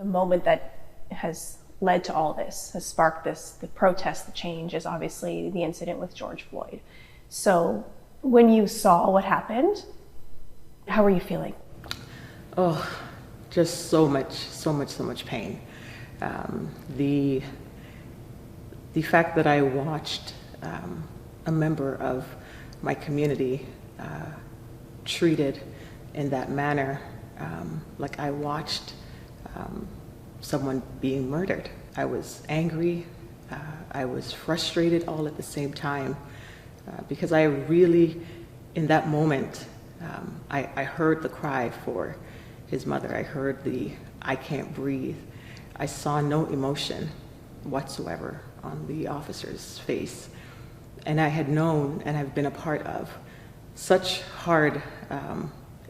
The moment that has led to all this, has sparked this, the protest, the change, is obviously the incident with George Floyd. So when you saw what happened, how were you feeling? Oh, just so much pain. The fact that I watched a member of my community treated in that manner, like I watched someone being murdered. I was angry, I was frustrated all at the same time, because I really, in that moment, I heard the cry for his mother. I heard the "I can't breathe." I saw no emotion whatsoever on the officer's face. And I had known and have been a part of such hard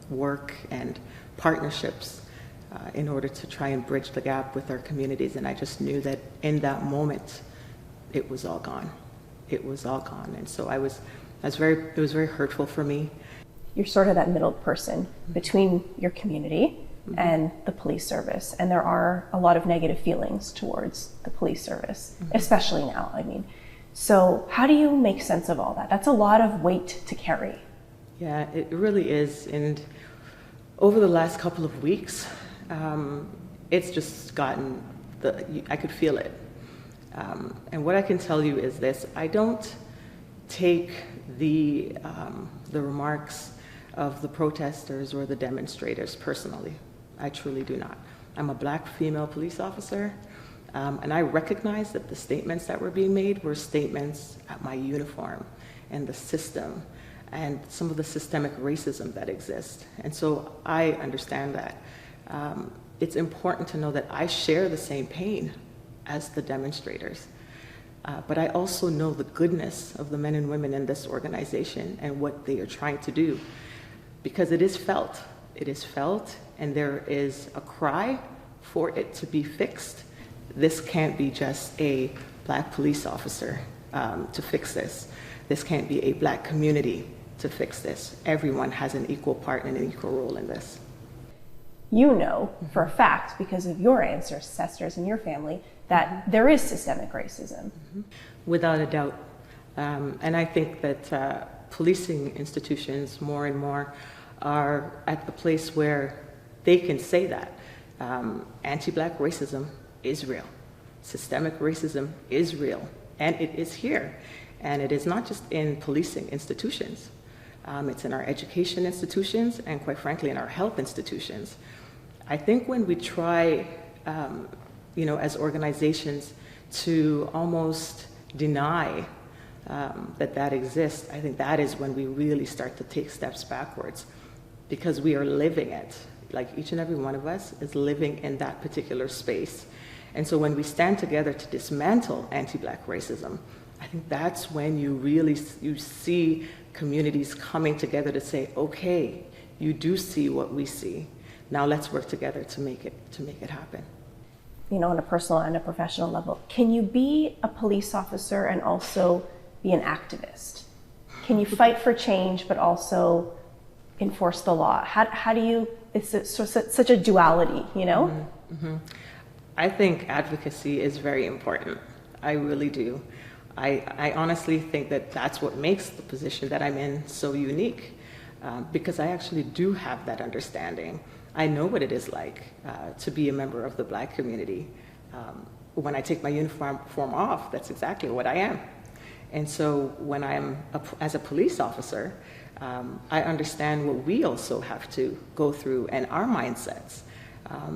work and partnerships in order to try and bridge the gap with our communities. And I just knew that in that moment, it was all gone. It was all gone. And so it was very hurtful for me. You're sort of that middle person between your community and the police service. And there are a lot of negative feelings towards the police service, especially now, I mean. So how do you make sense of all that? That's a lot of weight to carry. Yeah, it really is. And over the last couple of weeks, it's just gotten, I could feel it. And what I can tell you is this: I don't take the remarks of the protesters or the demonstrators personally. I truly do not. I'm a Black female police officer, and I recognize that the statements that were being made were statements at my uniform and the system and some of the systemic racism that exists. And so I understand that. It's important to know that I share the same pain as the demonstrators. But I also know the goodness of the men and women in this organization and what they are trying to do, because it is felt. It is felt, and there is a cry for it to be fixed. This can't be just a Black police officer to fix this. This can't be a Black community to fix this. Everyone has an equal part and an equal role in this. You know for a fact, because of your ancestors and your family, that there is systemic racism. Without a doubt. And I think that policing institutions more and more are at the place where they can say that. Anti-Black racism is real. Systemic racism is real, and it is here. And it is not just in policing institutions. It's in our education institutions and, quite frankly, in our health institutions. I think when we try, as organizations, to almost deny that exists, I think that is when we really start to take steps backwards, because we are living it. Like, each and every one of us is living in that particular space. And so when we stand together to dismantle anti-Black racism, I think that's when you see communities coming together to say, okay, you do see what we see. Now let's work together to make it happen. On a personal and a professional level, can you be a police officer and also be an activist? Can you fight for change but also enforce the law? How do you? It's such a duality, I think advocacy is very important. I really do. I honestly think that that's what makes the position that I'm in so unique, because I actually do have that understanding. I know what it is like to be a member of the Black community. When I take my uniform off, that's exactly what I am. And so when as a police officer, I understand what we also have to go through and our mindsets,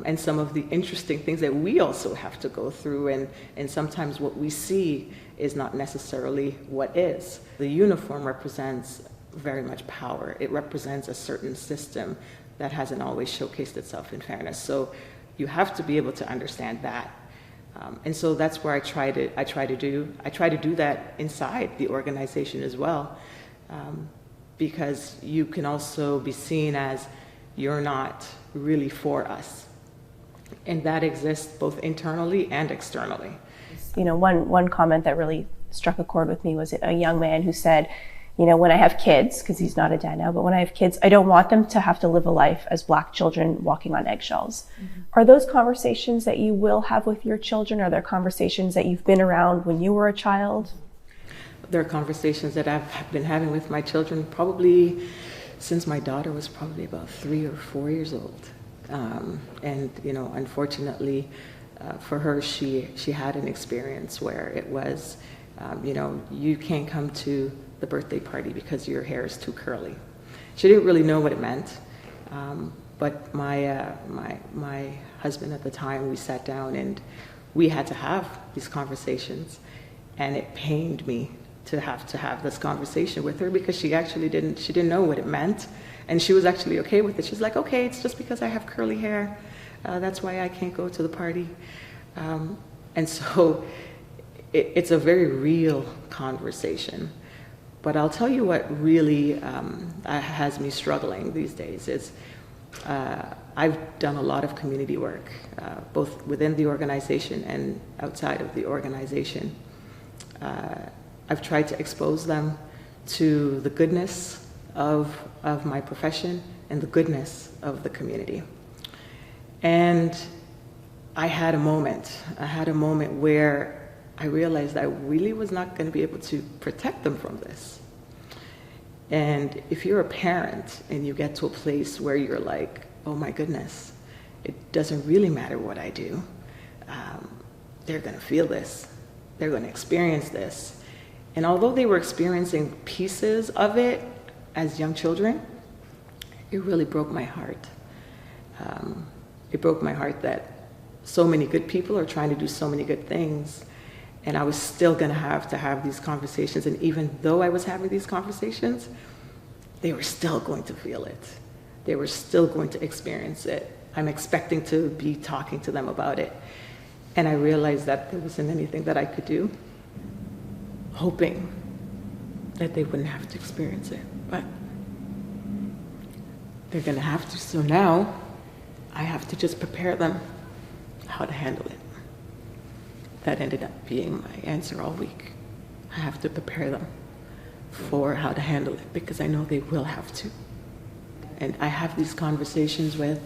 and some of the interesting things that we also have to go through, and sometimes what we see is not necessarily what is. The uniform represents very much power. It represents a certain system that hasn't always showcased itself in fairness. So you have to be able to understand that. And so that's where I try to do that inside the organization as well, because you can also be seen as you're not really for us. And that exists both internally and externally. One comment that really struck a chord with me was a young man who said, You know, when I have kids, because he's not a dad now, but when I have kids, I don't want them to have to live a life as Black children walking on eggshells. Are those conversations that you will have with your children? Are there conversations that you've been around when you were a child? There are conversations that I've been having with my children probably since my daughter was probably about 3 or 4 years old. And, you know, unfortunately for her, she had an experience where it was, you know, you can't come to the birthday party because your hair is too curly. She didn't really know what it meant. But my husband at the time, we sat down and we had to have these conversations. And it pained me to have this conversation with her because she didn't know what it meant. And she was actually okay with it. She's like, okay, it's just because I have curly hair. That's why I can't go to the party. And so it's a very real conversation. But I'll tell you what really has me struggling these days is I've done a lot of community work, both within the organization and outside of the organization. I've tried to expose them to the goodness of my profession and the goodness of the community. And I had a moment where I realized I really was not going to be able to protect them from this. And if you're a parent and you get to a place where you're like, oh my goodness, it doesn't really matter what I do. They're going to feel this. They're going to experience this. And although they were experiencing pieces of it as young children, it really broke my heart. It broke my heart that so many good people are trying to do so many good things, and I was still going to have these conversations. And even though I was having these conversations, they were still going to feel it. They were still going to experience it. I'm expecting to be talking to them about it. And I realized that there wasn't anything that I could do, hoping that they wouldn't have to experience it. But they're going to have to. So now I have to just prepare them how to handle it. That ended up being my answer all week. I have to prepare them for how to handle it because I know they will have to. And I have these conversations with,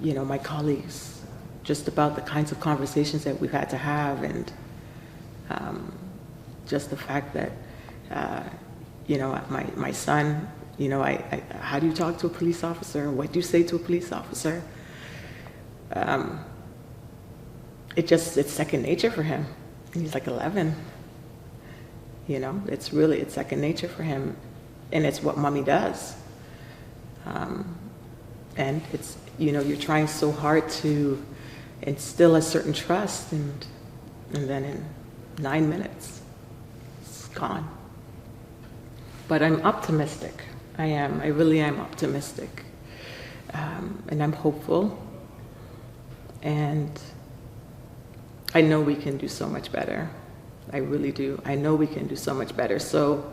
you know, my colleagues just about the kinds of conversations that we've had to have, and just the fact that, you know, my son, you know, how do you talk to a police officer? What do you say to a police officer? It's second nature for him. He's like 11. You know, it's second nature for him. And it's what mommy does. And it's, you know, you're trying so hard to instill a certain trust, and then in 9 minutes, it's gone. But I'm optimistic. I am. I really am optimistic. And I'm hopeful. And I know we can do so much better. I really do. I know we can do so much better. So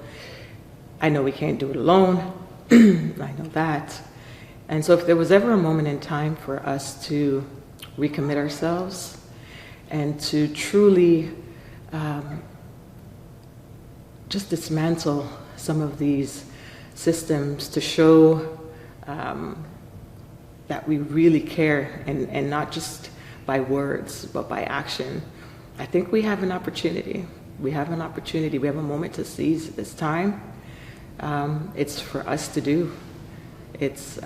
I know we can't do it alone. I know that. And so if there was ever a moment in time for us to recommit ourselves and to truly just dismantle some of these systems to show that we really care, and not just by words, but by action, I think we have an opportunity. We have an opportunity. We have a moment to seize this time. It's for us to do. It's,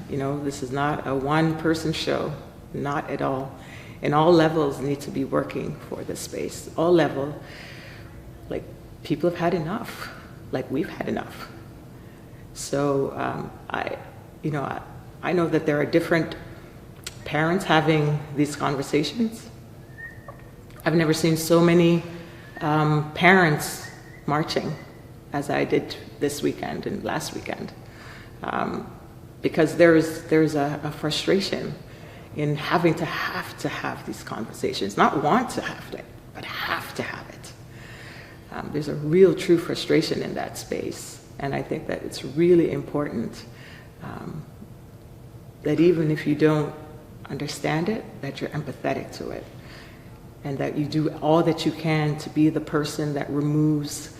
you know, this is not a one-person show, not at all. And all levels need to be working for this space. All level, like, people have had enough. Like, we've had enough. So I know that there are different parents having these conversations. I've never seen so many parents marching as I did this weekend and last weekend, because there's a frustration in having to have these conversations, not want to have it, but have to have it. There's a real true frustration in that space, and I think that it's really important that even if you don't understand it, that you're empathetic to it, and that you do all that you can to be the person that removes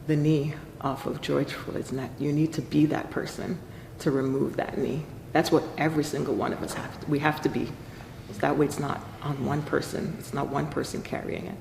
the knee off of George Floyd's neck. You need to be that person to remove that knee. That's what every single one of us we have to be. That way it's not on one person. It's not one person carrying it.